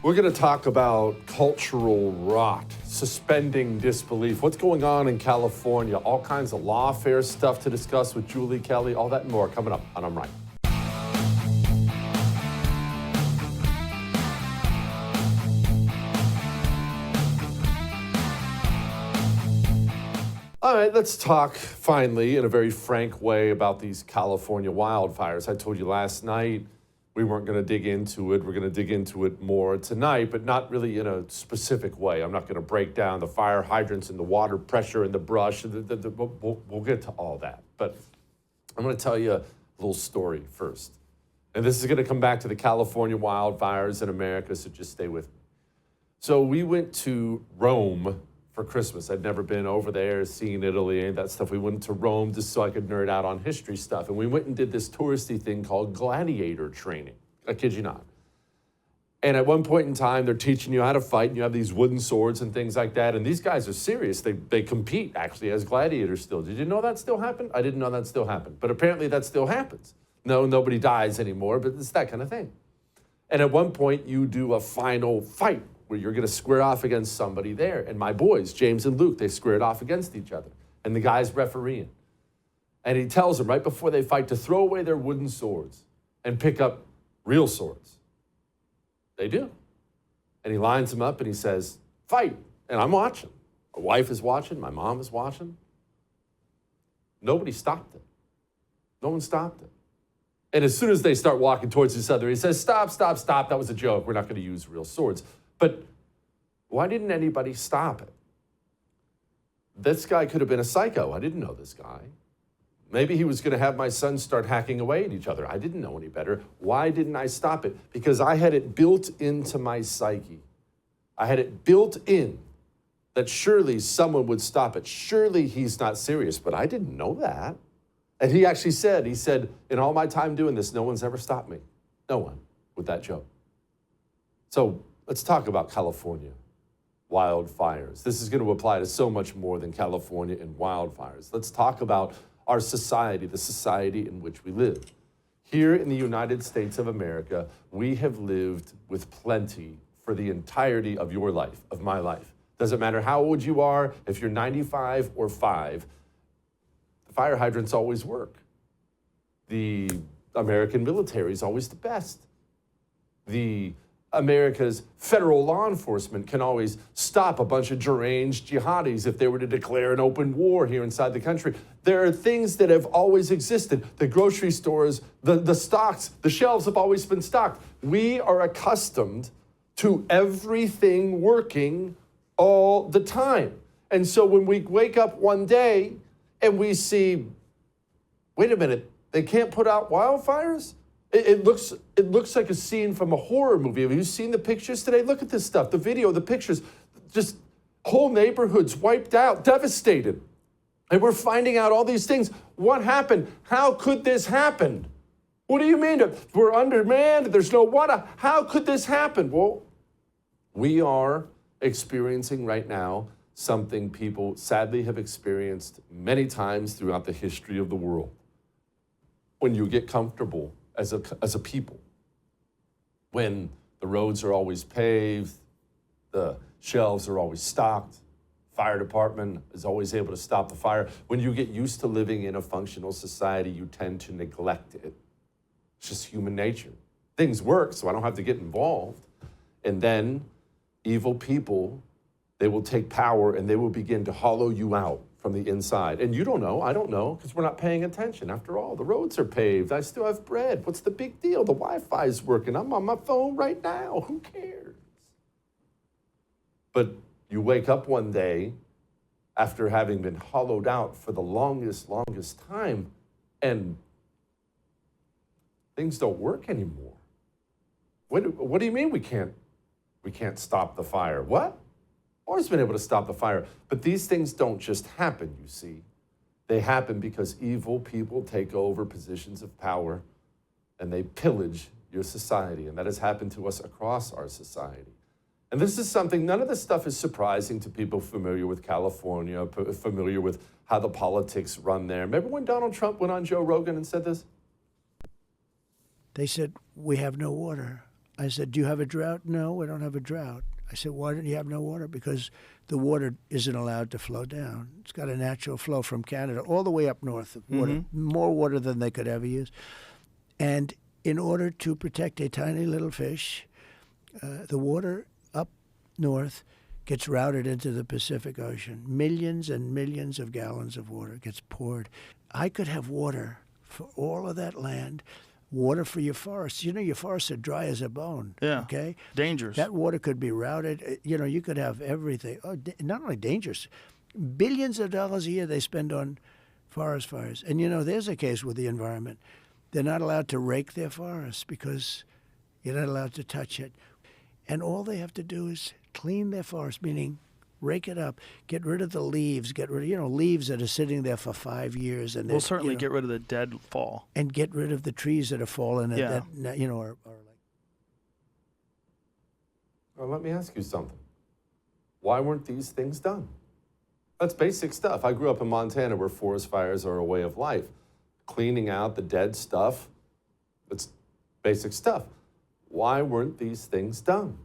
We're going to talk about cultural rot, suspending disbelief, what's going on in California, all kinds of lawfare stuff to discuss with Julie Kelly, all that and more coming up on I'm Right. All right, let's talk finally in a very frank way about these California wildfires. I told you last night we weren't going to dig into it. We're going to dig into it more tonight, but not really in a specific way. I'm not going to break down the fire hydrants and the water pressure and the brush. We'll get to all that. But I'm going to tell you a little story first. And this is going to come back to the California wildfires in America, so just stay with me. So we went to Rome for Christmas. I'd never been over there, seen Italy, any of that stuff. We went to Rome just so I could nerd out on history stuff. And we went and did this touristy thing called gladiator training. I kid you not. And at one point in time, they're teaching you how to fight, and you have these wooden swords and things like that. And these guys are serious. They compete, actually, as gladiators still. Did you know that still happened? I didn't know that still happened. But apparently that still happens. No, nobody dies anymore, but it's that kind of thing. And at one point, you do a final fight where you're going to square off against somebody there. And my boys, James and Luke, they squared off against each other. And the guy's refereeing. And he tells them right before they fight to throw away their wooden swords and pick up real swords. They do. And he lines them up and he says, fight. And I'm watching. My wife is watching. My mom is watching. Nobody stopped it. No one stopped it. And as soon as they start walking towards each other, he says, stop, stop, stop. That was a joke. We're not going to use real swords. But why didn't anybody stop it? This guy could have been a psycho. I didn't know this guy. Maybe he was going to have my sons start hacking away at each other. I didn't know any better. Why didn't I stop it? Because I had it built into my psyche. I had it built in that surely someone would stop it. Surely he's not serious, but I didn't know that. And he actually said, in all my time doing this, no one's ever stopped me. No one with that joke. So let's talk about California wildfires. This is going to apply to so much more than California and wildfires. Let's talk about our society, the society in which we live. Here in the United States of America, we have lived with plenty for the entirety of your life, of my life. Doesn't matter how old you are, if you're 95 or 5, the fire hydrants always work. The American military is always the best. America's federal law enforcement can always stop a bunch of deranged jihadis if they were to declare an open war here inside the country. There are things that have always existed. The grocery stores, the stocks, the shelves have always been stocked. We are accustomed to everything working all the time. And so when we wake up one day and we see, wait a minute, they can't put out wildfires? It looks like a scene from a horror movie. Have you seen the pictures today? Look at this stuff, the video, the pictures. Just whole neighborhoods wiped out, devastated. And we're finding out all these things. What happened? How could this happen? What do you mean? We're undermanned, there's no water. How could this happen? Well, we are experiencing right now something people sadly have experienced many times throughout the history of the world. When you get comfortable as a people, when the roads are always paved, the shelves are always stocked, fire department is always able to stop the fire. When you get used to living in a functional society, you tend to neglect it. It's just human nature. Things work, so I don't have to get involved. And then evil people, they will take power and they will begin to hollow you out from the inside. And you don't know, I don't know, because we're not paying attention. After all, the roads are paved. I still have bread. What's the big deal? The Wi-Fi is working. I'm on my phone right now. Who cares? But you wake up one day after having been hollowed out for the longest time, and things don't work anymore. What do you mean we can't stop the fire? What? Always been able to stop the fire. But these things don't just happen, you see. They happen because evil people take over positions of power and they pillage your society. And that has happened to us across our society. And this is something, none of this stuff is surprising to people familiar with California, familiar with how the politics run there. Remember when Donald Trump went on Joe Rogan and said this? They said, we have no water. I said, do you have a drought? No, we don't have a drought. I said, why don't you have no water? Because the water isn't allowed to flow down. It's got a natural flow from Canada all the way up north. Water, more water than they could ever use. And in order to protect a tiny little fish, the water up north gets routed into the Pacific Ocean. Millions and millions of gallons of water gets poured. I could have water for all of that land, water for your forests. You know, your forests are dry as a bone. Yeah. Okay? Dangerous. That water could be routed. You know, you could have everything. Oh, not only dangerous, billions of dollars a year they spend on forest fires. And, you know, there's a case with the environment. They're not allowed to rake their forests because you're not allowed to touch it. And all they have to do is clean their forest, meaning rake it up, get rid of the leaves, get rid of, leaves that are sitting there for 5 years. And we'll certainly get rid of the dead fall. And get rid of the trees that have fallen Yeah. that, are like. Well, let me ask you something. Why weren't these things done? That's basic stuff. I grew up in Montana where forest fires are a way of life. Cleaning out the dead stuff, it's basic stuff. Why weren't these things done?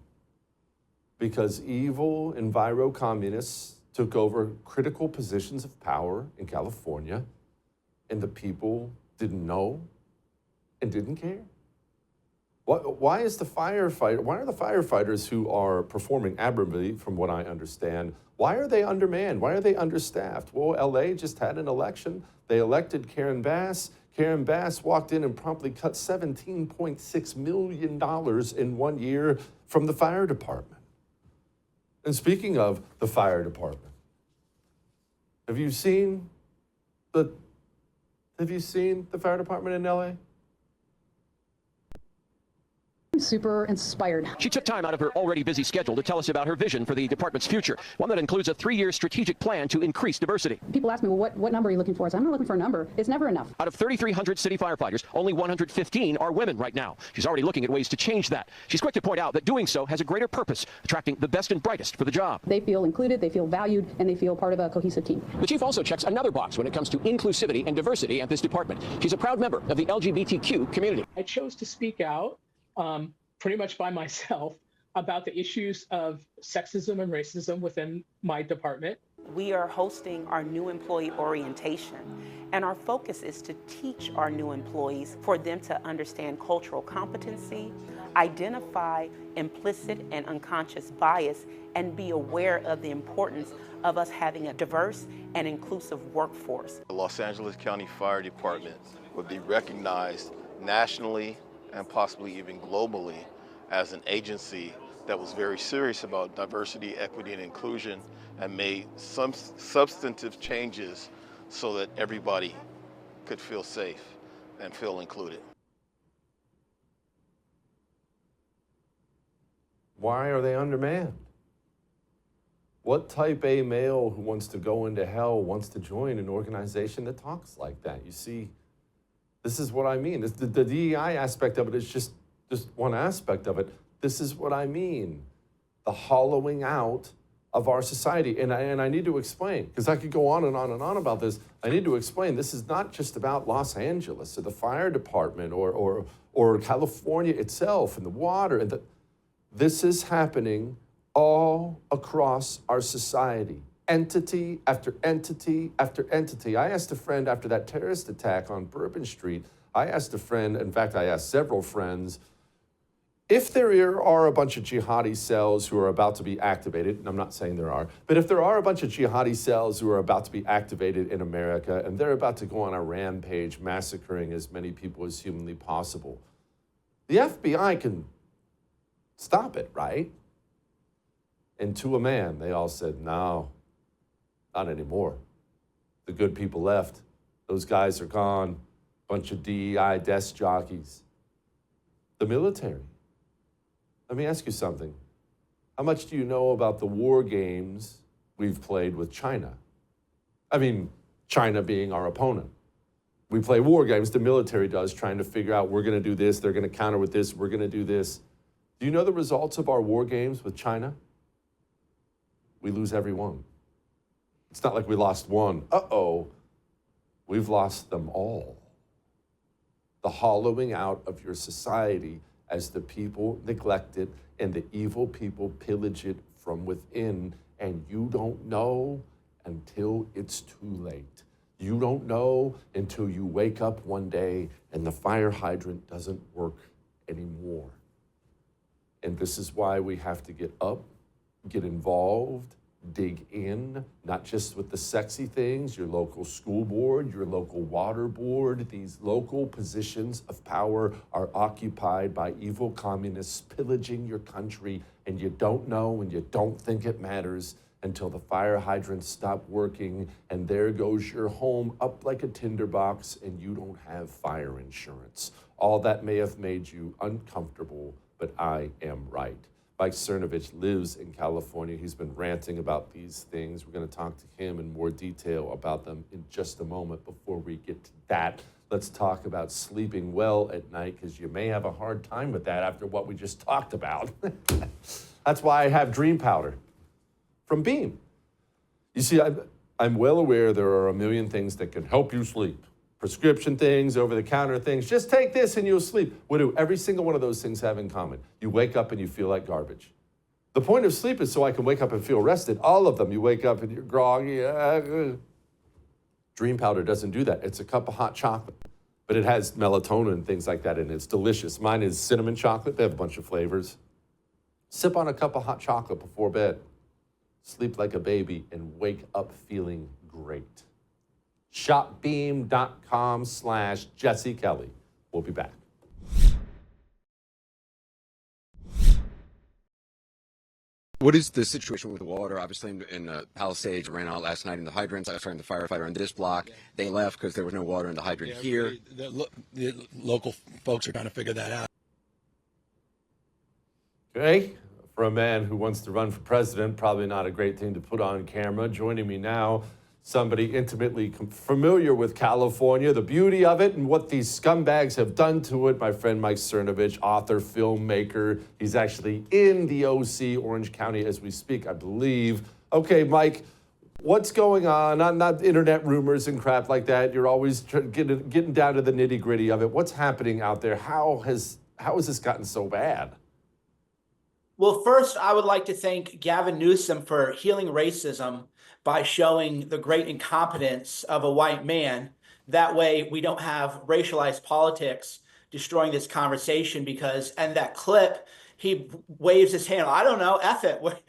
Because evil enviro-communists took over critical positions of power in California, and the people didn't know and didn't care. Why are the firefighters who are performing admirably, from what I understand, why are they undermanned? Why are they understaffed? Well, LA just had an election. They elected Karen Bass. Karen Bass walked in and promptly cut $17.6 million in 1 year from the fire department. And speaking of the fire department, have you seen the fire department in LA? Super inspired. She took time out of her already busy schedule to tell us about her vision for the department's future, one that includes a 3-year strategic plan to increase diversity. People ask me, well, what number are you looking for? So I'm not looking for a number. It's never enough. Out of 3,300 city firefighters, only 115 are women right now. She's already looking at ways to change that. She's quick to point out that doing so has a greater purpose, attracting the best and brightest for the job. They feel included, they feel valued, and they feel part of a cohesive team. The chief also checks another box when it comes to inclusivity and diversity at this department. She's a proud member of the LGBTQ community. I chose to speak out pretty much by myself about the issues of sexism and racism within my department. We are hosting our new employee orientation, and our focus is to teach our new employees for them to understand cultural competency, identify implicit and unconscious bias, and be aware of the importance of us having a diverse and inclusive workforce. The Los Angeles County Fire Department would be recognized nationally and possibly even globally as an agency that was very serious about diversity, equity, and inclusion, and made some substantive changes so that everybody could feel safe and feel included. Why are they undermanned? What type A male who wants to go into hell wants to join an organization that talks like that? You see, this is what I mean. The DEI aspect of it is just one aspect of it. This is what I mean. The hollowing out of our society. And I need to explain, because I could go on and on and on about this. I need to explain, this is not just about Los Angeles or the fire department or California itself and the water. This is happening all across our society. Entity after entity after entity. I asked a friend after that terrorist attack on Bourbon Street, I asked several friends, if there are a bunch of jihadi cells who are about to be activated, and I'm not saying there are, but if there are a bunch of jihadi cells who are about to be activated in America and they're about to go on a rampage massacring as many people as humanly possible, the FBI can stop it, right? And to a man, they all said, no, not anymore. The good people left. Those guys are gone. Bunch of DEI desk jockeys. The military. Let me ask you something. How much do you know about the war games we've played with China? I mean, China being our opponent. We play war games, the military does, trying to figure out we're going to do this, they're going to counter with this, we're going to do this. Do you know the results of our war games with China? We lose every one. It's not like we lost one. Uh-oh, we've lost them all. The hollowing out of your society as the people neglect it and the evil people pillage it from within, and you don't know until it's too late. You don't know until you wake up one day and the fire hydrant doesn't work anymore. And this is why we have to get up, get involved, dig in, not just with the sexy things, your local school board, your local water board. These local positions of power are occupied by evil communists pillaging your country, and you don't know and you don't think it matters until the fire hydrants stop working, and there goes your home up like a tinderbox, and you don't have fire insurance. All that may have made you uncomfortable, but I am right. Mike Cernovich lives in California. He's been ranting about these things. We're going to talk to him in more detail about them in just a moment. Before we get to that, let's talk about sleeping well at night, because you may have a hard time with that after what we just talked about. That's why I have Dream Powder from Beam. You see, I'm well aware there are a million things that can help you sleep. Prescription things, over-the-counter things. Just take this and you'll sleep. What do every single one of those things have in common? You wake up and you feel like garbage. The point of sleep is so I can wake up and feel rested. All of them, you wake up and you're groggy. Dream Powder doesn't do that. It's a cup of hot chocolate, but it has melatonin and things like that in it. It's delicious. Mine is cinnamon chocolate. They have a bunch of flavors. Sip on a cup of hot chocolate before bed. Sleep like a baby and wake up feeling great. Shopbeam.com/Jesse Kelly. We'll be back. What is the situation with the water? Obviously, in Palisades, ran out last night in the hydrants. I was talking to the firefighter on this block. They left because there was no water in the hydrant here. The local folks are trying to figure that out. Okay, for a man who wants to run for president, probably not a great thing to put on camera. Joining me now, somebody intimately familiar with California, the beauty of it, and what these scumbags have done to it. My friend Mike Cernovich, author, filmmaker. He's actually in the OC, Orange County, as we speak, I believe. Okay, Mike, what's going on? Not internet rumors and crap like that. You're always getting down to the nitty gritty of it. What's happening out there? How has this gotten so bad? Well, first, I would like to thank Gavin Newsom for healing racism by showing the great incompetence of a white man. That way we don't have racialized politics destroying this conversation, because, and that clip, he waves his hand. I don't know, F it, where's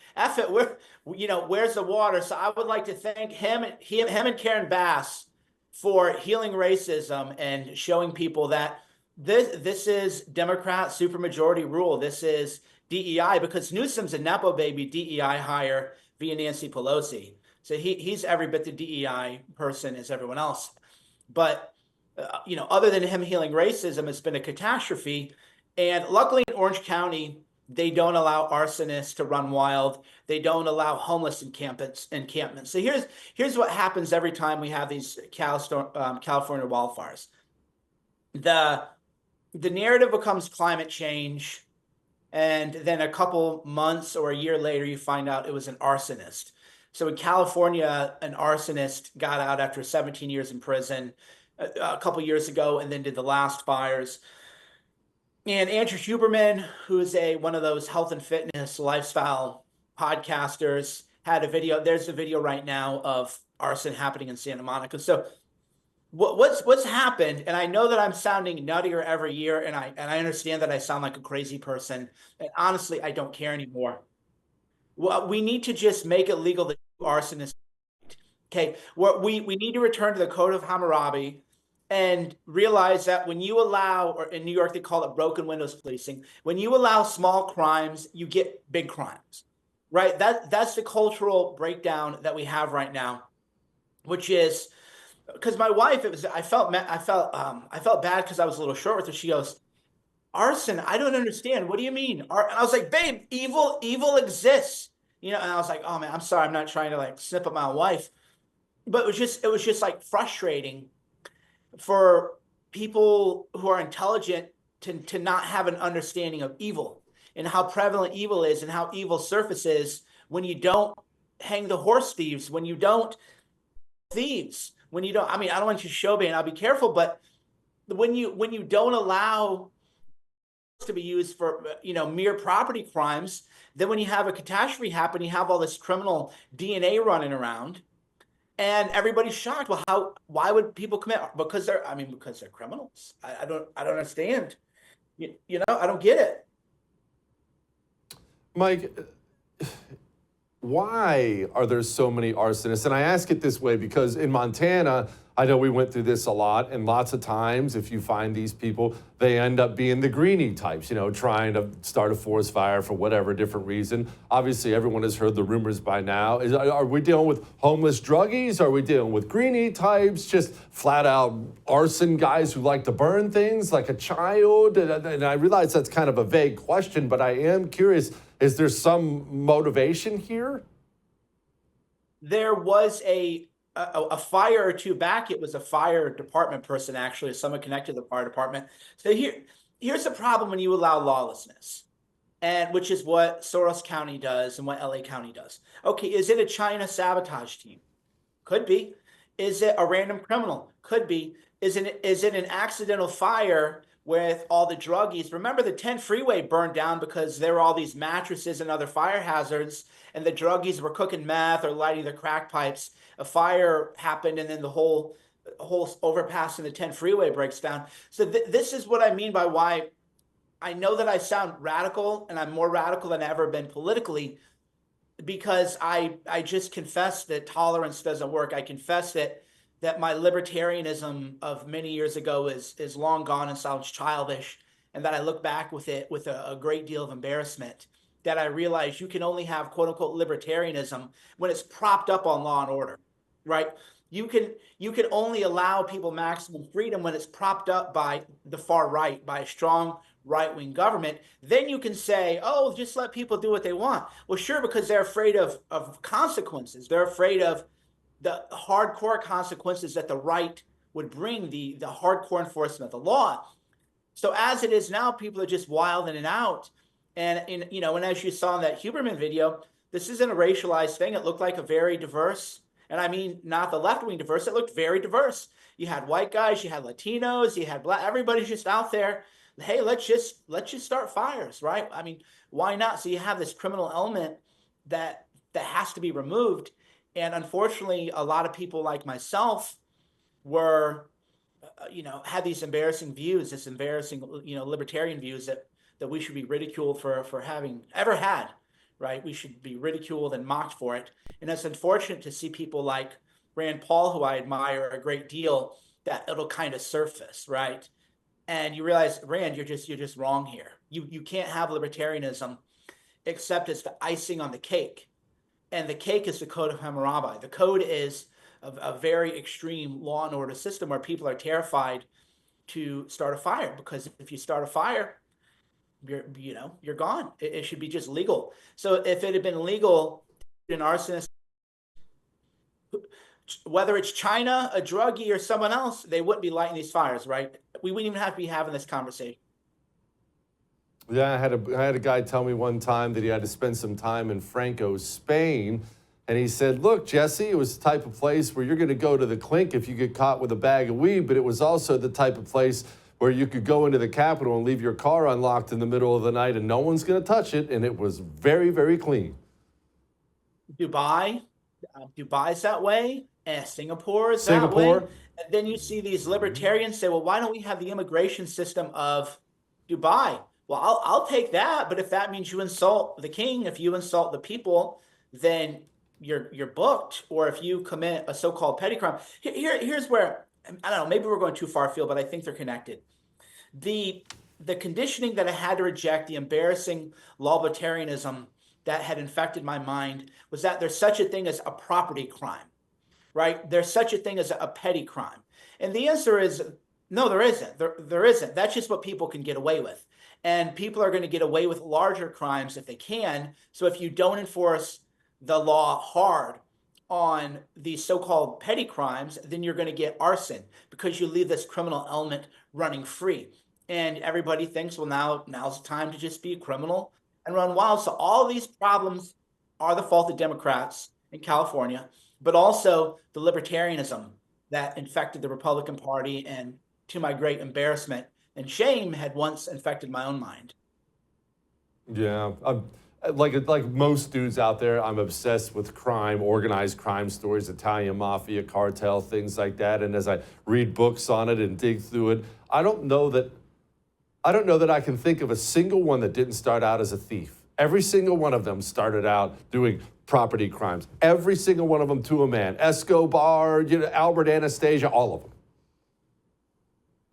the water? So I would like to thank him and Karen Bass for healing racism and showing people that this is Democrat supermajority rule. This is DEI, because Newsom's a Nepo baby DEI hire via Nancy Pelosi. So he's every bit the DEI person as everyone else. But, other than him healing racism, it's been a catastrophe. And luckily in Orange County, they don't allow arsonists to run wild. They don't allow homeless encampments. So here's what happens every time we have these California wildfires. The narrative becomes climate change. And then a couple months or a year later, you find out it was an arsonist. So in California, an arsonist got out after 17 years in prison a couple years ago, and then did the last fires. And Andrew Huberman, who is one of those health and fitness lifestyle podcasters, had a video. There's a video right now of arson happening in Santa Monica. So what's happened, and I know that I'm sounding nuttier every year, and I understand that I sound like a crazy person, and honestly, I don't care anymore. Well, we need to just make it legal to do arsonists. Okay, we need to return to the Code of Hammurabi and realize that when you allow, or in New York they call it broken windows policing, when you allow small crimes, you get big crimes, right? That's the cultural breakdown that we have right now, which is, because my wife, I felt bad because I was a little short with her. She goes, arson, I don't understand. What do you mean? And I was like, babe, evil exists. And I was like, oh man, I'm sorry. I'm not trying to snip at my wife. But it was just frustrating for people who are intelligent to not have an understanding of evil and how prevalent evil is and how evil surfaces when you don't hang the horse thieves, when you don't thieves, when you don't, I don't want you to show me, and I'll be careful, but when you don't allow to be used for, mere property crimes. Then when you have a catastrophe happen, you have all this criminal DNA running around, and everybody's shocked. Well, why would people commit? Because they're criminals. I don't understand. I don't get it. Mike, why are there so many arsonists? And I ask it this way because in Montana, I know we went through this a lot, and lots of times if you find these people, they end up being the greenie types, trying to start a forest fire for whatever different reason. Obviously, everyone has heard the rumors by now. Are we dealing with homeless druggies? Are we dealing with greenie types, just flat out arson guys who like to burn things like a child? And I realize that's kind of a vague question, but I am curious, is there some motivation here? There was a fire or two back. It was a fire department person, actually, someone connected to the fire department. So here's the problem when you allow lawlessness, and which is what Soros County does and what LA County does. Okay, is it a China sabotage team? Could be. Is it a random criminal? Could be. Is it an accidental fire with all the druggies? Remember, the 10 freeway burned down because there were all these mattresses and other fire hazards, and the druggies were cooking meth or lighting their crack pipes. A fire happened, and then the whole overpass in the 10 freeway breaks down. So this is what I mean by why I know that I sound radical, and I'm more radical than I've ever been politically, because I just confess that tolerance doesn't work. I confess that my libertarianism of many years ago is long gone and sounds childish, and that I look back with it with a great deal of embarrassment, that I realize you can only have quote unquote libertarianism when it's propped up on law and order, right? You can only allow people maximum freedom when it's propped up by the far right, by a strong right-wing government. Then you can say, oh, just let people do what they want. Well, sure, because they're afraid of consequences. They're afraid of the hardcore consequences that the right would bring, the hardcore enforcement of the law. So as it is now, people are just wild in and out. And and as you saw in that Huberman video, this isn't a racialized thing. It looked like a very diverse, and I mean not the left-wing diverse, it looked very diverse. You had white guys, you had Latinos, you had black, everybody's just out there. Hey, let's just start fires, right? I mean, why not? So you have this criminal element that has to be removed. And unfortunately, a lot of people like myself were, had these embarrassing views, this embarrassing, libertarian views that we should be ridiculed for having ever had, right? We should be ridiculed and mocked for it. And it's unfortunate to see people like Rand Paul, who I admire a great deal, that it'll kind of surface, right? And you realize, Rand, you're just wrong here. You can't have libertarianism except it's the icing on the cake. And the cake is the Code of Hammurabi. The code is a very extreme law and order system where people are terrified to start a fire, because if you start a fire, you're gone. It should be just legal. So if it had been legal, an arsonist, whether it's China, a druggie, or someone else, they wouldn't be lighting these fires, right? We wouldn't even have to be having this conversation. Yeah, I had a guy tell me one time that he had to spend some time in Franco, Spain, and he said, look, Jesse, it was the type of place where you're going to go to the clink if you get caught with a bag of weed, but it was also the type of place where you could go into the Capitol and leave your car unlocked in the middle of the night and no one's going to touch it, and it was very, very clean. Dubai's that way, and Singapore is that way. And then you see these libertarians say, well, why don't we have the immigration system of Dubai? Well, I'll take that, but if that means you insult the king, if you insult the people, then you're booked. Or if you commit a so-called petty crime. Here's where, I don't know, maybe we're going too far afield, but I think they're connected. The conditioning that I had to reject, the embarrassing lawbetarianism that had infected my mind, was that there's such a thing as a property crime, right? There's such a thing as a petty crime. And the answer is, no, there isn't. There isn't. That's just what people can get away with. And people are going to get away with larger crimes if they can. So if you don't enforce the law hard on these so-called petty crimes, then you're going to get arson, because you leave this criminal element running free. And everybody thinks, well, now's the time to just be a criminal and run wild. So all these problems are the fault of Democrats in California, but also the libertarianism that infected the Republican Party, and to my great embarrassment, And shame had once infected my own mind. Yeah, like most dudes out there, I'm obsessed with crime, organized crime stories, Italian mafia, cartel, things like that. And as I read books on it and dig through it, I don't know that I can think of a single one that didn't start out as a thief. Every single one of them started out doing property crimes. Every single one of them to a man. Escobar, Albert Anastasia, all of them.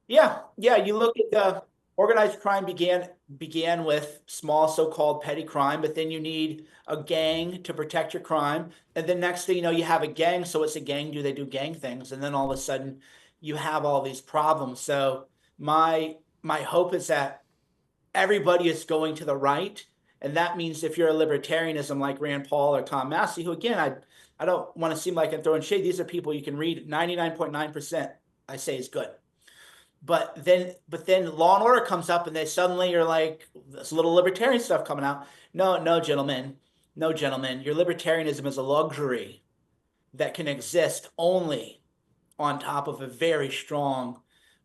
Yeah. You look at the organized crime began with small so-called petty crime, but then you need a gang to protect your crime. And then next thing you know, you have a gang. So it's a gang. They do gang things? And then all of a sudden you have all these problems. So my hope is that everybody is going to the right. And that means if you're a libertarianism like Rand Paul or Tom Massey, who again, I don't want to seem like I'm throwing shade. These are people you can read. 99.9% I say is good. But then Law and Order comes up and they suddenly are like, this little libertarian stuff coming out. No, gentlemen. Your libertarianism is a luxury that can exist only on top of a very strong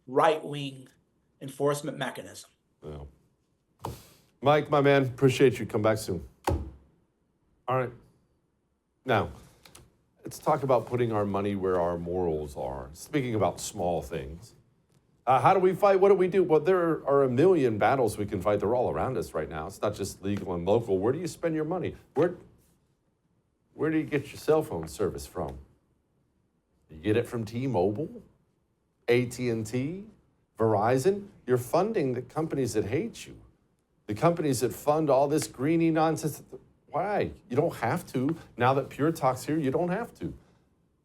right-wing enforcement mechanism. Yeah. Mike, my man, appreciate you. Come back soon. All right. Now, let's talk about putting our money where our morals are. Speaking about small things. How do we fight? What do we do? Well, there are a million battles we can fight. They're all around us right now. It's not just legal and local. Where do you spend your money? Where do you get your cell phone service from? You get it from T-Mobile, AT&T, Verizon. You're funding the companies that hate you. The companies that fund all this greeny nonsense. Why? You don't have to. Now that Pure Talk's here, you don't have to.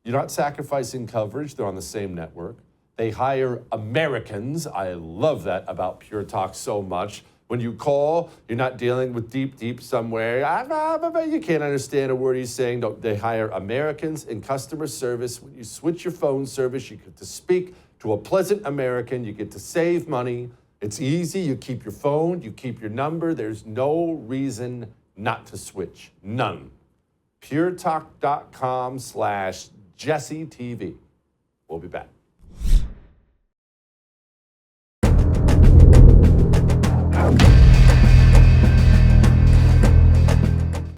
You're not sacrificing coverage. They're on the same network. They hire Americans. I love that about Pure Talk so much. When you call, you're not dealing with deep somewhere. You can't understand a word he's saying. No, they hire Americans in customer service. When you switch your phone service, you get to speak to a pleasant American. You get to save money. It's easy. You keep your phone. You keep your number. There's no reason not to switch. None. puretalk.com/JesseTV. We'll be back.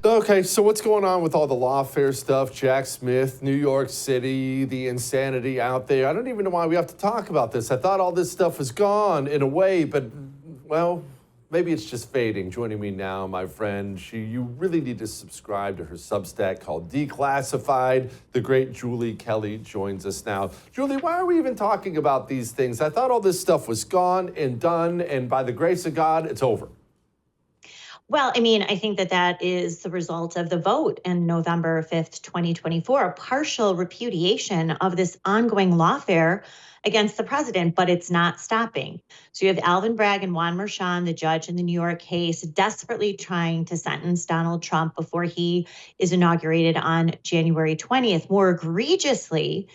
Okay, so what's going on with all the Lawfare stuff, Jack Smith, New York City, the insanity out there? I don't even know why we have to talk about this. I thought all this stuff was gone in a way, but, well, maybe it's just fading. Joining me now, my friend, you really need to subscribe to her Substack called Declassified. The great Julie Kelly joins us now. Julie, why are we even talking about these things? I thought all this stuff was gone and done, and by the grace of God, it's over. Well, I mean, I think that is the result of the vote on November 5th, 2024, a partial repudiation of this ongoing lawfare against the president, but it's not stopping. So you have Alvin Bragg and Juan Merchan, the judge in the New York case, desperately trying to sentence Donald Trump before he is inaugurated on January 20th. More egregiously,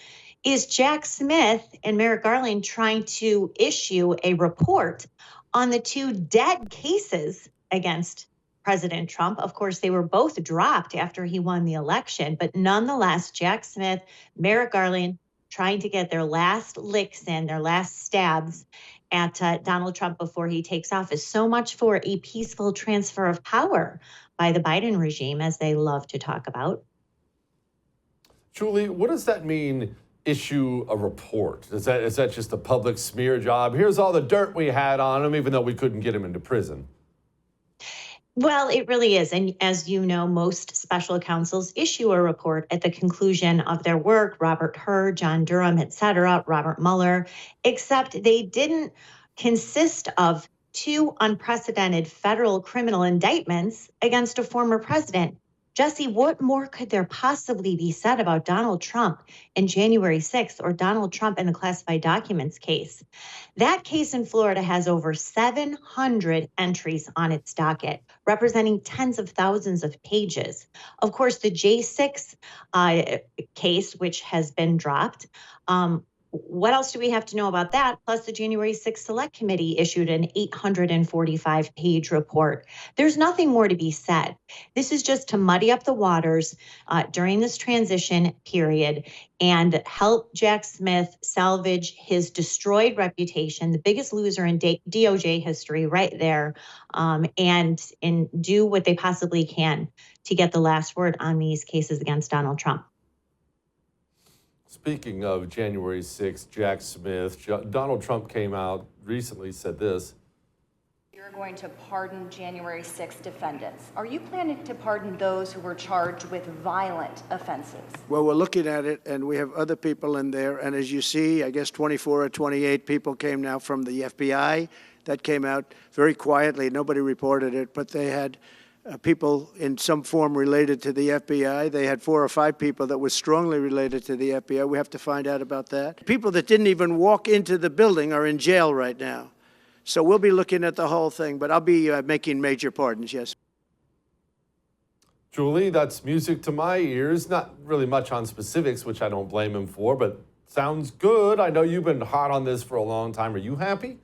is Jack Smith and Merrick Garland trying to issue a report on the two dead cases against President Trump. Of course, they were both dropped after he won the election, but nonetheless, Jack Smith, Merrick Garland, trying to get their last licks in, their last stabs at Donald Trump before he takes office. So much for a peaceful transfer of power by the Biden regime, as they love to talk about. Julie, what does that mean, issue a report? Is that just a public smear job? Here's all the dirt we had on him, even though we couldn't get him into prison. Well, it really is. And as you know, most special counsels issue a report at the conclusion of their work. Robert Hur, John Durham, et cetera, Robert Mueller, except they didn't consist of two unprecedented federal criminal indictments against a former president. Jesse, what more could there possibly be said about Donald Trump in January 6th or Donald Trump in the classified documents case? That case in Florida has over 700 entries on its docket, representing tens of thousands of pages. Of course, the J6 case, which has been dropped, what else do we have to know about that? Plus, the January 6th Select Committee issued an 845-page report. There's nothing more to be said. This is just to muddy up the waters during this transition period and help Jack Smith salvage his destroyed reputation, the biggest loser in DOJ history right there, and do what they possibly can to get the last word on these cases against Donald Trump. Speaking of January 6th, Jack Smith, Donald Trump came out recently, said this. You're going to pardon January 6th defendants. Are you planning to pardon those who were charged with violent offenses? Well, we're looking at it, and we have other people in there. And as you see, I guess 24 or 28 people came now from the FBI. That came out very quietly. Nobody reported it, but they had people in some form related to the FBI. They had 4 or 5 people that were strongly related to the FBI. We have to find out about that. People that didn't even walk into the building are in jail right now. So we'll be looking at the whole thing, but I'll be making major pardons, yes. Julie, that's music to my ears. Not really much on specifics, which I don't blame him for, but sounds good. I know you've been hot on this for a long time. Are you happy?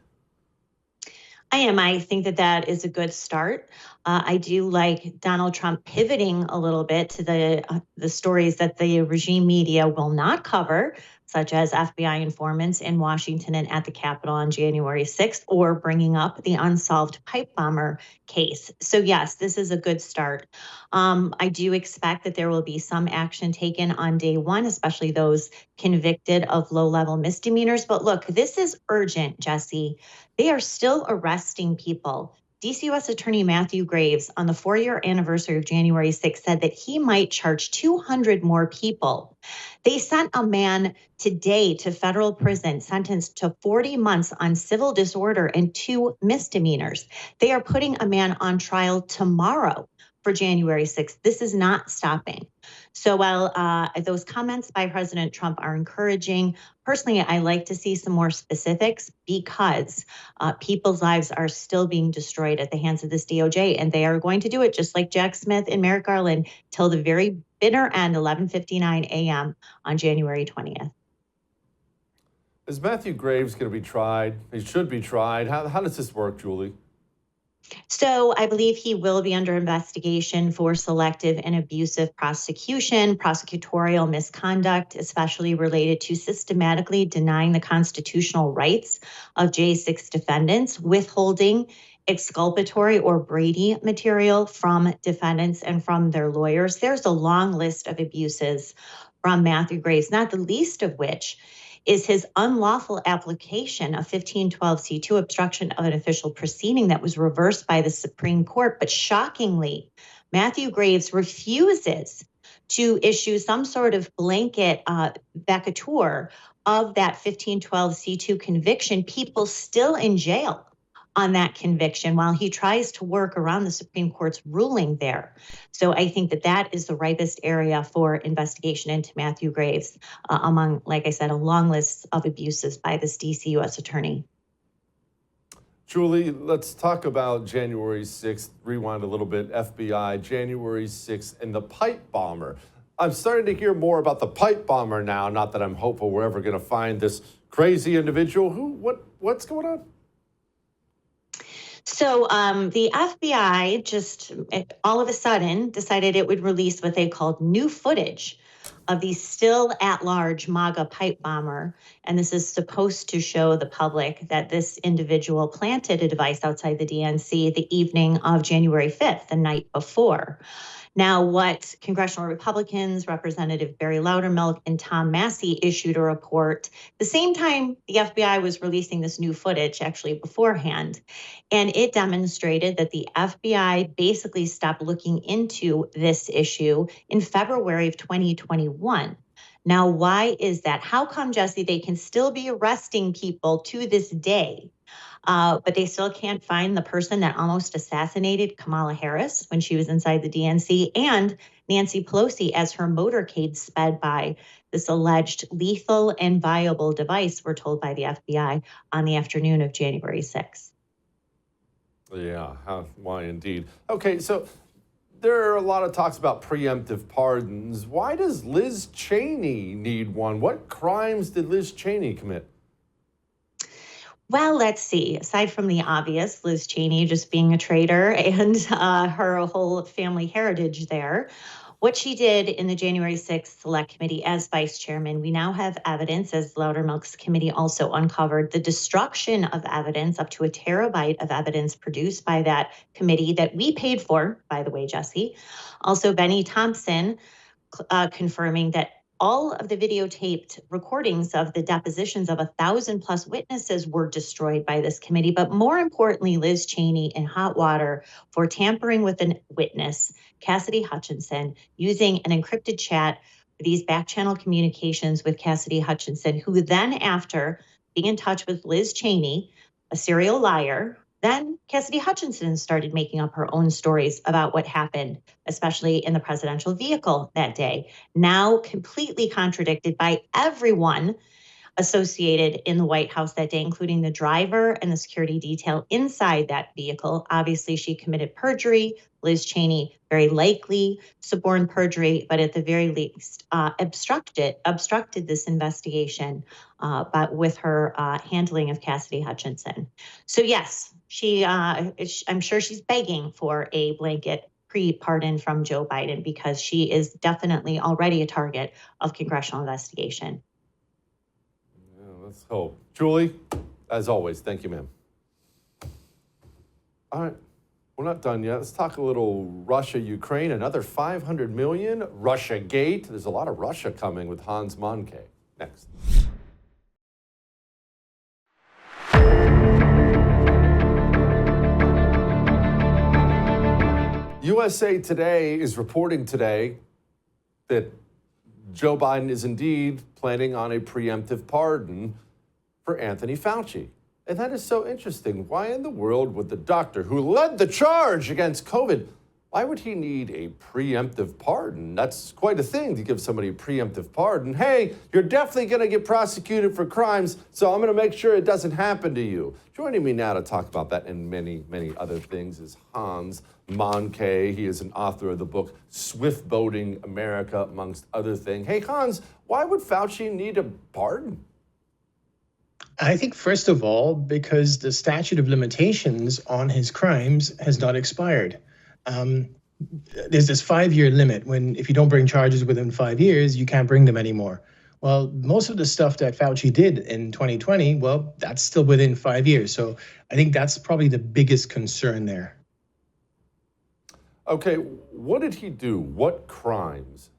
I am. I think that that is a good start. I do like Donald Trump pivoting a little bit to the stories that the regime media will not cover, such as FBI informants in Washington and at the Capitol on January 6th, or bringing up the unsolved pipe bomber case. So yes, this is a good start. I do expect that there will be some action taken on day one, especially those convicted of low-level misdemeanors. But look, this is urgent, Jesse. They are still arresting people. DC U.S. Attorney Matthew Graves, on the 4-year anniversary of January 6th, said that he might charge 200 more people. They sent a man today to federal prison, sentenced to 40 months on civil disorder and 2 misdemeanors. They are putting a man on trial tomorrow for January 6th. This is not stopping. So while those comments by President Trump are encouraging, personally, I like to see some more specifics because people's lives are still being destroyed at the hands of this DOJ, and they are going to do it just like Jack Smith and Merrick Garland till the very bitter end, 11:59 a.m. on January 20th. Is Matthew Graves going to be tried? He should be tried. How does this work, Julie? So I believe he will be under investigation for selective and abusive prosecution, prosecutorial misconduct, especially related to systematically denying the constitutional rights of J6 defendants, withholding exculpatory or Brady material from defendants and from their lawyers. There's a long list of abuses from Matthew Graves, not the least of which is his unlawful application of 1512c2, obstruction of an official proceeding, that was reversed by the Supreme Court. But shockingly, Matthew Graves refuses to issue some sort of blanket vacatur of that 1512c2 conviction. People still in jail on that conviction while he tries to work around the Supreme Court's ruling there. So I think that that is the ripest area for investigation into Matthew Graves among, like I said, a long list of abuses by this DC U.S. attorney. Julie, let's talk about January 6th. Rewind a little bit. FBI, January 6th, and the pipe bomber. I'm starting to hear more about the pipe bomber now. Not that I'm hopeful we're ever going to find this crazy individual. What's going on? So the FBI just all of a sudden decided it would release what they called new footage of the still at-large MAGA pipe bomber. And this is supposed to show the public that this individual planted a device outside the DNC the evening of January 5th, the night before. Now, what congressional Republicans, Representative Barry Loudermilk and Tom Massey issued a report the same time the FBI was releasing this new footage, actually beforehand. And it demonstrated that the FBI basically stopped looking into this issue in February of 2021. Now, why is that? How come, Jesse, they can still be arresting people to this day, but they still can't find the person that almost assassinated Kamala Harris when she was inside the DNC and Nancy Pelosi as her motorcade sped by this alleged lethal and viable device, we're told by the FBI, on the afternoon of January 6th. Yeah, why indeed. Okay, so there are a lot of talks about preemptive pardons. Why does Liz Cheney need one? What crimes did Liz Cheney commit? Well, let's see. Aside from the obvious, Liz Cheney just being a traitor and her whole family heritage there, what she did in the January 6th Select Committee as vice chairman, we now have evidence, as Loudermilk's committee also uncovered, the destruction of evidence, up to a terabyte of evidence produced by that committee that we paid for, by the way, Jesse. Also, Benny Thompson confirming that all of the videotaped recordings of the depositions of 1,000+ witnesses were destroyed by this committee. But more importantly, Liz Cheney in hot water for tampering with a witness, Cassidy Hutchinson, using an encrypted chat for these back-channel communications with Cassidy Hutchinson, who then, after being in touch with Liz Cheney, a serial liar, then Cassidy Hutchinson started making up her own stories about what happened, especially in the presidential vehicle that day, now completely contradicted by everyone associated in the White House that day, including the driver and the security detail inside that vehicle. Obviously, she committed perjury. Liz Cheney, very likely suborned perjury, but at the very least obstructed this investigation, but with her handling of Cassidy Hutchinson. So yes, I'm sure she's begging for a blanket pre-pardon from Joe Biden because she is definitely already a target of congressional investigation. Yeah, let's hope. Julie, as always, thank you, ma'am. All right, we're not done yet. Let's talk a little Russia, Ukraine, another 500 million, Russiagate. There's a lot of Russia coming with Hans Mahncke. Next. USA Today is reporting today that Joe Biden is indeed planning on a preemptive pardon for Anthony Fauci. And that is so interesting. Why in the world would the doctor who led the charge against COVID, why would he need a preemptive pardon? That's quite a thing to give somebody a preemptive pardon. Hey, you're definitely going to get prosecuted for crimes, so I'm going to make sure it doesn't happen to you. Joining me now to talk about that and many, many other things is Hans Mahncke. He is an author of the book Swift Boating America, amongst other things. Hey, Hans, why would Fauci need a pardon? I think, first of all, because the statute of limitations on his crimes has not expired. There's this 5-year limit when if you don't bring charges within 5 years, you can't bring them anymore. Well, most of the stuff that Fauci did in 2020, well, that's still within 5 years. So I think that's probably the biggest concern there. Okay, what did he do? What crimes?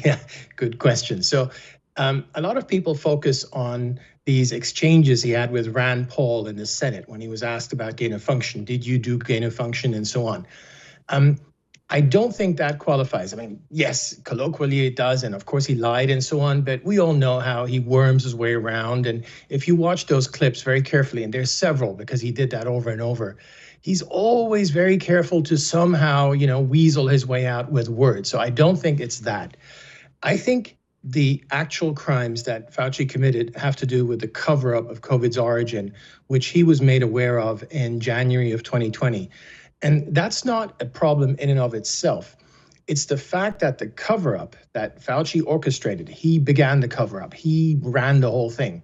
Yeah, good question. So a lot of people focus on these exchanges he had with Rand Paul in the Senate when he was asked about gain of function. Did you do gain of function and so on? I don't think that qualifies. I mean, yes, colloquially it does. And of course he lied and so on. But we all know how he worms his way around. And if you watch those clips very carefully, and there's several because he did that over and over, he's always very careful to somehow, weasel his way out with words. So I don't think it's that. I think the actual crimes that Fauci committed have to do with the cover-up of COVID's origin, which he was made aware of in January of 2020. And that's not a problem in and of itself. It's the fact that the cover-up that Fauci orchestrated, he began the cover-up, he ran the whole thing.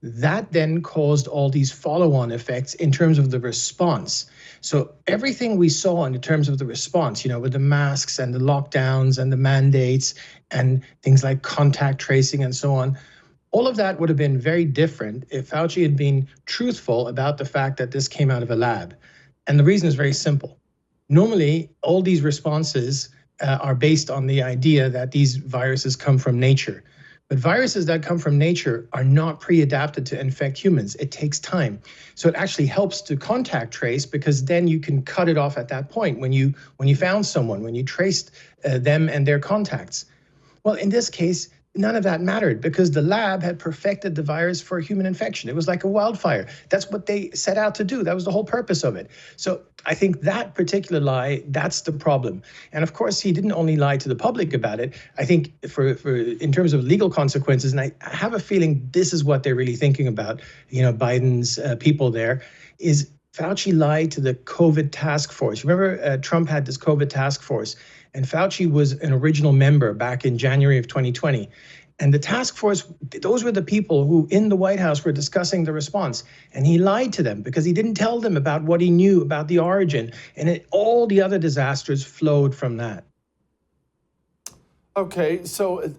That then caused all these follow-on effects in terms of the response. So everything we saw in terms of the response, with the masks and the lockdowns and the mandates and things like contact tracing and so on, all of that would have been very different if Fauci had been truthful about the fact that this came out of a lab. And the reason is very simple. Normally, all these responses are based on the idea that these viruses come from nature. But viruses that come from nature are not pre-adapted to infect humans. It takes time. So it actually helps to contact trace because then you can cut it off at that point when you found someone, when you traced them and their contacts. Well, in this case, none of that mattered because the lab had perfected the virus for human infection. It was like a wildfire. That's what they set out to do. That was the whole purpose of it. So I think that particular lie, that's the problem. And of course, he didn't only lie to the public about it. I think for in terms of legal consequences, and I have a feeling this is what they're really thinking about, Biden's people there, is Fauci lied to the COVID task force. Remember, Trump had this COVID task force, and Fauci was an original member back in January of 2020. And the task force, those were the people who in the White House were discussing the response. And he lied to them because he didn't tell them about what he knew about the origin. And all the other disasters flowed from that. Okay, so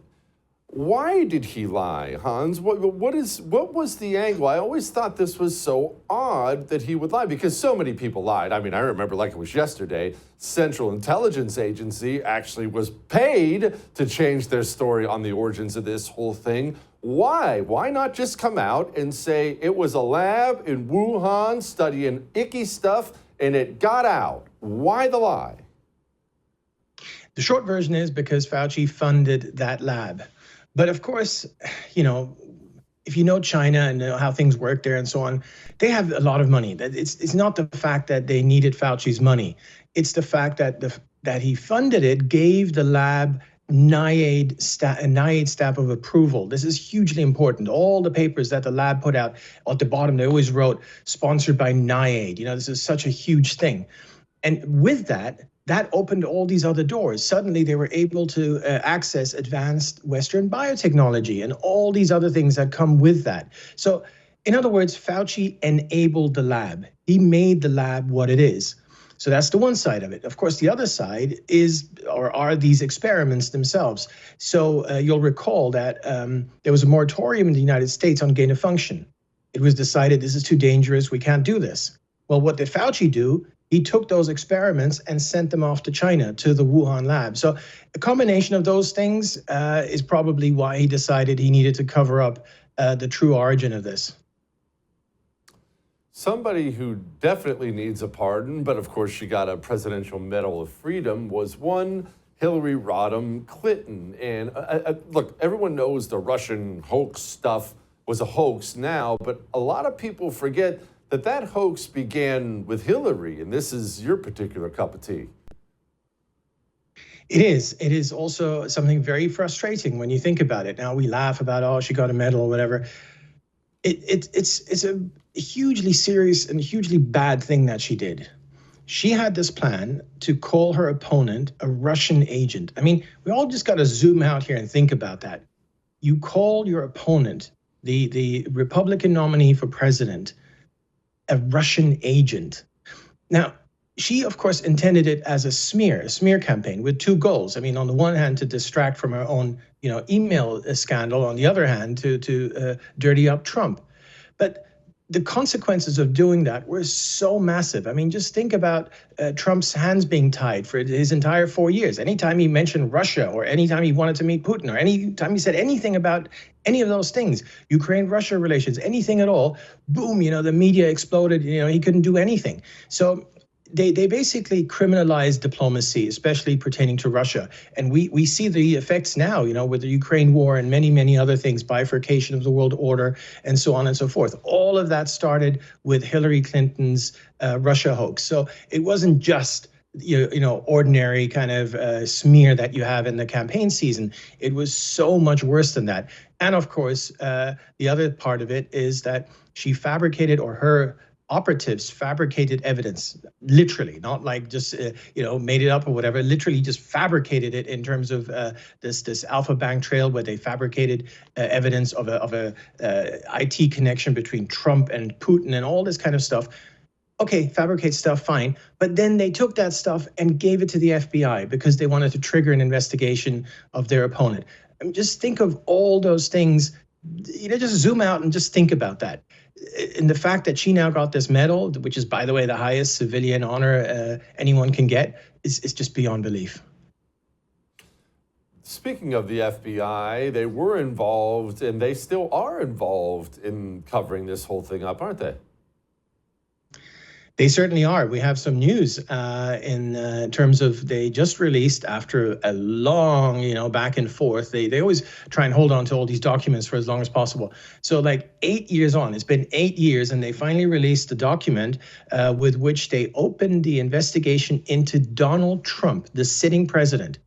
why did he lie, Hans? What was the angle? I always thought this was so odd that he would lie because so many people lied. I mean, I remember like it was yesterday, Central Intelligence Agency actually was paid to change their story on the origins of this whole thing. Why? Why not just come out and say it was a lab in Wuhan studying icky stuff and it got out? Why the lie? The short version is because Fauci funded that lab. But of course, you know, if you know China and know how things work there and so on, they have a lot of money. It's not the fact that they needed Fauci's money. It's the fact that that he funded it gave the lab NIAID stamp of approval. This is hugely important. All the papers that the lab put out at the bottom, they always wrote sponsored by NIAID. You know, this is such a huge thing. And with that opened all these other doors. Suddenly they were able to access advanced Western biotechnology and all these other things that come with that. So in other words, Fauci enabled the lab. He made the lab what it is. So that's the one side of it. Of course, the other side are these experiments themselves. So you'll recall that there was a moratorium in the United States on gain of function. It was decided this is too dangerous, we can't do this. Well, what did Fauci do? He took those experiments and sent them off to China, to the Wuhan lab. So a combination of those things is probably why he decided he needed to cover up the true origin of this. Somebody who definitely needs a pardon, but of course she got a Presidential Medal of Freedom, was one Hillary Rodham Clinton. And look, everyone knows the Russian hoax stuff was a hoax now, but a lot of people forget that hoax began with Hillary, and this is your particular cup of tea. It is. It is also something very frustrating when you think about it. Now we laugh about, oh, she got a medal or whatever. It's a hugely serious and hugely bad thing that she did. She had this plan to call her opponent a Russian agent. I mean, we all just got to zoom out here and think about that. You call your opponent, the Republican nominee for president, a Russian agent. Now, she, of course, intended it as a smear campaign with two goals. I mean, on the one hand, to distract from her own, email scandal. On the other hand, to dirty up Trump. But the consequences of doing that were so massive. I mean, just think about Trump's hands being tied for his entire 4 years. Anytime he mentioned Russia, or anytime he wanted to meet Putin, or anytime he said anything about any of those things, Ukraine-Russia relations, anything at all, boom, the media exploded, he couldn't do anything. So they basically criminalized diplomacy, especially pertaining to Russia. And we see the effects now, with the Ukraine war and many, many other things, bifurcation of the world order, and so on and so forth. All of that started with Hillary Clinton's Russia hoax. So it wasn't just ordinary kind of smear that you have in the campaign season. It was so much worse than that. And of course, the other part of it is that she fabricated, or her operatives fabricated evidence, literally, not like just, made it up or whatever, literally just fabricated it in terms of this Alpha Bank trail where they fabricated evidence of a IT connection between Trump and Putin and all this kind of stuff. Okay, fabricate stuff, fine. But then they took that stuff and gave it to the FBI because they wanted to trigger an investigation of their opponent. I mean, just think of all those things. Just zoom out and just think about that. And the fact that she now got this medal, which is, by the way, the highest civilian honor anyone can get, is just beyond belief. Speaking of the FBI, they were involved, and they still are involved in covering this whole thing up, aren't they? They certainly are. We have some news in terms of they just released, after a long, back and forth. They always try and hold on to all these documents for as long as possible. So like 8 years on, it's been 8 years, and they finally released the document with which they opened the investigation into Donald Trump, the sitting president.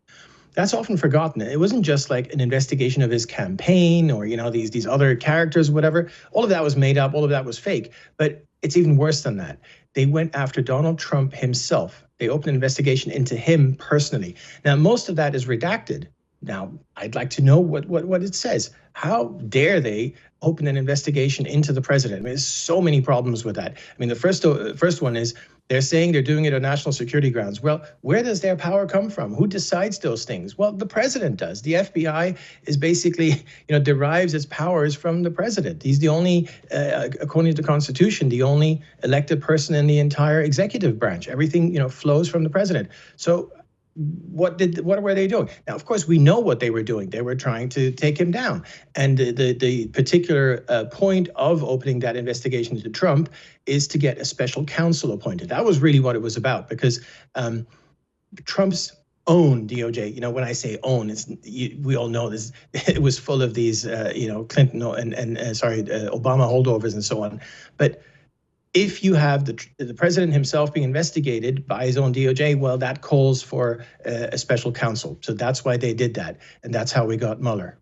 That's often forgotten. It wasn't just like an investigation of his campaign or, these other characters, whatever. All of that was made up. All of that was fake. But it's even worse than that. they went after Donald Trump himself. They opened an investigation into him personally. Now, most of that is redacted. Now, I'd like to know what it says. How dare they open an investigation into the president? I mean, there's so many problems with that. I mean, the first one is they're saying they're doing it on national security grounds. Well, where does their power come from? Who decides those things? Well, the president does. The FBI is basically, derives its powers from the president. He's the only, according to the Constitution, the only elected person in the entire executive branch. Everything, flows from the president. So what were they doing? Now, of course, we know what they were doing. They were trying to take him down. And the particular point of opening that investigation into Trump is to get a special counsel appointed. That was really what it was about, because Trump's own DOJ, when I say own, we all know this, it was full of these, Clinton and Obama holdovers and so on. But if you have the president himself being investigated by his own DOJ, well, that calls for a special counsel. So that's why they did that. And that's how we got Mueller.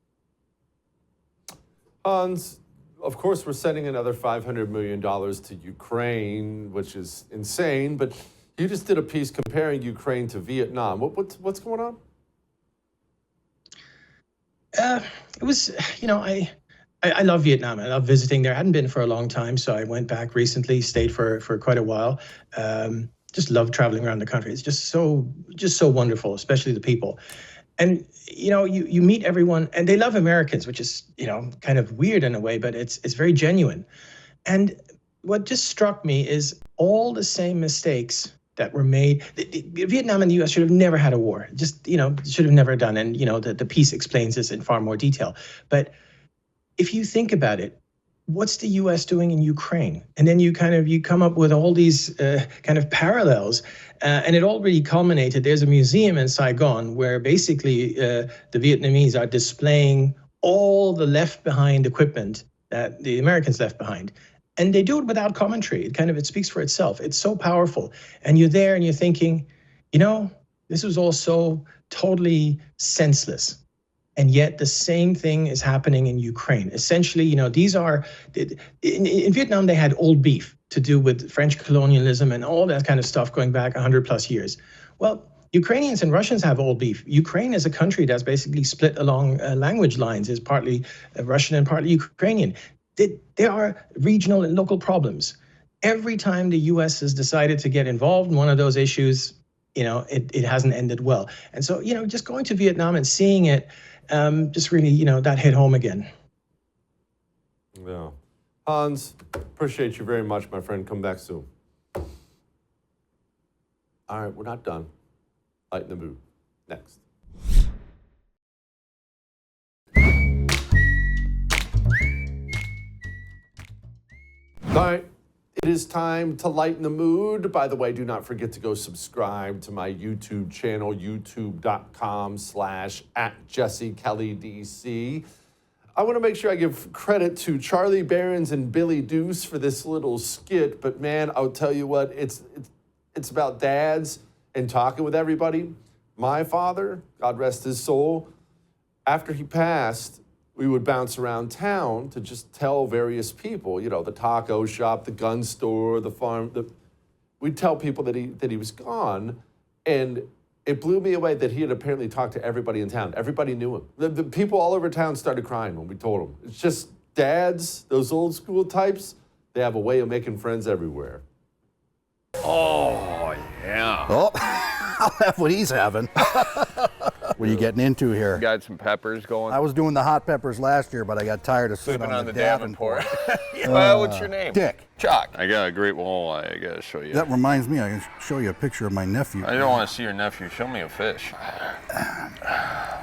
Hans, of course, we're sending another $500 million to Ukraine, which is insane. But you just did a piece comparing Ukraine to Vietnam. What's going on? It was, I love Vietnam. I love visiting there. I hadn't been for a long time, so I went back recently, stayed for quite a while. Just love traveling around the country. It's just so wonderful, especially the people. And, you meet everyone, and they love Americans, which is, kind of weird in a way, but it's very genuine. And what just struck me is all the same mistakes that were made. Vietnam and the U.S. should have never had a war. Just, should have never done. And, the piece explains this in far more detail. But if you think about it, what's the U.S. doing in Ukraine? And then you come up with all these kind of parallels, and it all really culminated. There's a museum in Saigon where basically the Vietnamese are displaying all the left behind equipment that the Americans left behind. And they do it without commentary. It speaks for itself. It's so powerful. And you're there and you're thinking, this was all so totally senseless. And yet the same thing is happening in Ukraine. Essentially, these are, in Vietnam, they had old beef to do with French colonialism and all that kind of stuff going back 100 plus years. Well, Ukrainians and Russians have old beef. Ukraine is a country that's basically split along language lines, is partly Russian and partly Ukrainian. There are regional and local problems. Every time the U.S. has decided to get involved in one of those issues, it hasn't ended well. And so, just going to Vietnam and seeing it, just really, that hit home again. Yeah. Hans, appreciate you very much, my friend. Come back soon. All right, we're not done. Lighten the mood. Next. All right. It is time to lighten the mood. By the way, do not forget to go subscribe to my YouTube channel, youtube.com/@JesseKellyDC. I want to make sure I give credit to Charlie Barons and Billy Deuce for this little skit, but man, I'll tell you what, it's about dads and talking with everybody. My father, God rest his soul, after he passed, we would bounce around town to just tell various people, the taco shop, the gun store, the farm. We'd tell people that he was gone, and it blew me away that he had apparently talked to everybody in town. Everybody knew him. The people all over town started crying when we told them. It's just dads, those old school types, they have a way of making friends everywhere. Oh, yeah. Oh, I'll have what he's having. What are you getting into here? Got some peppers going. I was doing the hot peppers last year, but I got tired of sitting on the Davenport. Well, what's your name? Dick. Chuck. I got a great walleye I got to show you. That reminds me, I can show you a picture of my nephew. I don't want to see your nephew. Show me a fish.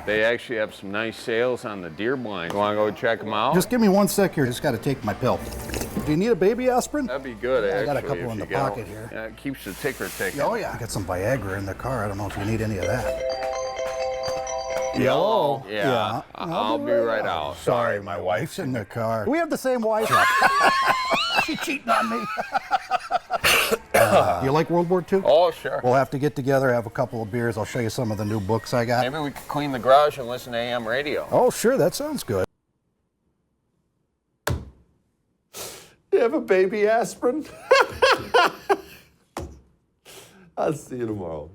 They actually have some nice sales on the deer blind. You want to go check them out? Just give me 1 sec here. I just got to take my pill. Do you need a baby aspirin? That'd be good, I actually. got a couple in the pocket here. Yeah, it keeps the ticker ticking. Oh, yeah. I got some Viagra in the car. I don't know if you need any of that. Yellow? Yeah. I'll be right out. Sorry, my wife's in the car. We have the same wife. She cheating on me. You like World War II? Oh, sure. We'll have to get together, have a couple of beers. I'll show you some of the new books I got. Maybe we could clean the garage and listen to AM radio. Oh, sure. That sounds good. You have a baby aspirin? I'll see you tomorrow.